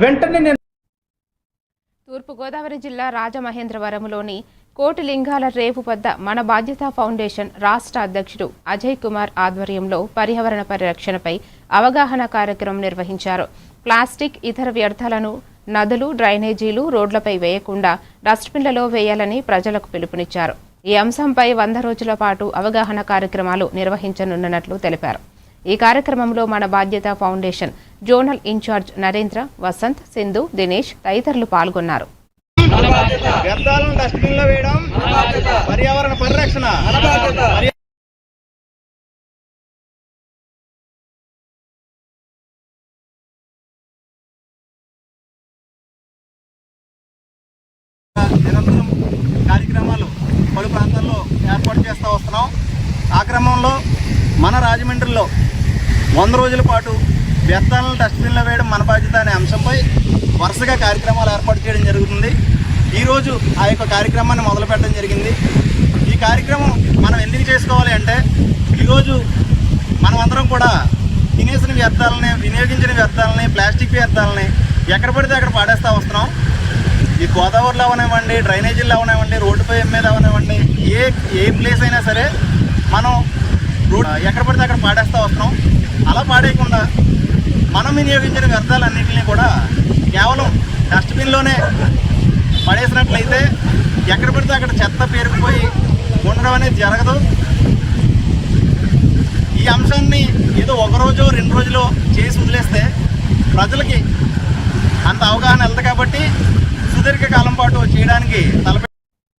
వెంటనే నేను తూర్పుగోదావరి జిల్లా రాజమహేంద్రవరంలోని కోటిలింగాల రేవు వద్ద మన బాధ్యత ఫౌండేషన్ రాష్ట్ర అధ్యక్షుడు అజయ్ కుమార్ ఆధ్వర్యంలో పర్యావరణ పరిరక్షణపై అవగాహన కార్యక్రమం నిర్వహించారు. ప్లాస్టిక్, ఇతర వ్యర్థాలను నదులు, డ్రైనేజీలు, రోడ్లపై వేయకుండా డస్ట్బిన్లలో వేయాలని ప్రజలకు పిలుపునిచ్చారు. ఈ అంశంపై 100 రోజుల పాటు అవగాహన కార్యక్రమాలు నిర్వహించనున్నట్లు తెలిపారు. ఈ కార్యక్రమంలో మన బాధ్యత foundation zonal incharge Narendra, Vasant, Sindhu, Dinesh తదితరులు పాల్గొన్నారు. వ్యర్థాలను డస్ట్బిన్లో వేయడం పర్యావరణ పరిరక్షణ. నిరంతరం కార్యక్రమాలు పలు ప్రాంతాల్లో ఏర్పాటు చేస్తూ వస్తున్నాం. ఆ క్రమంలో మన రాజమండ్రిలో 100 రోజుల పాటు వ్యర్థాలను డస్ట్బిన్లో వేయడం మన బాధ్యత అనే అంశంపై వరుసగా కార్యక్రమాలు ఏర్పాటు చేయడం జరుగుతుంది. ఈరోజు ఆ యొక్క కార్యక్రమాన్ని మొదలుపెట్టడం జరిగింది. ఈ కార్యక్రమం మనం ఎందుకు చేసుకోవాలి అంటే, ఈరోజు మనమందరం కూడా తినేసిన వ్యర్థాలని, వినియోగించిన వ్యర్థాలని, ప్లాస్టిక్ వ్యర్థాలని ఎక్కడ పడితే అక్కడ పాడేస్తూ వస్తున్నాం. ఈ గోదావరిలో అవనివ్వండి, డ్రైనేజీల్లో అవనివ్వండి, రోడ్డుపై మీద అవనివ్వండి, ఏ ప్లేస్ అయినా సరే మనం ఎక్కడ పడితే అక్కడ పాడేస్తూ వస్తున్నాం. అలా పాడేయకుండా మనం వినియోగించిన వ్యర్థాలన్నింటినీ కూడా కేవలం డస్ట్బిన్లోనే పడేసినట్లయితే ఎక్కడ పడితే అక్కడ చెత్త పేరుకుపోయి ఉండడం అనేది జరగదు. ఈ అంశాన్ని ఏదో 1 రోజు 2 రోజులు చేసి వదిలేస్తే ప్రజలకి అంత అవగాహన వెళ్తుంది. కాబట్టి సుదీర్ఘకాలం పాటు చేయడానికి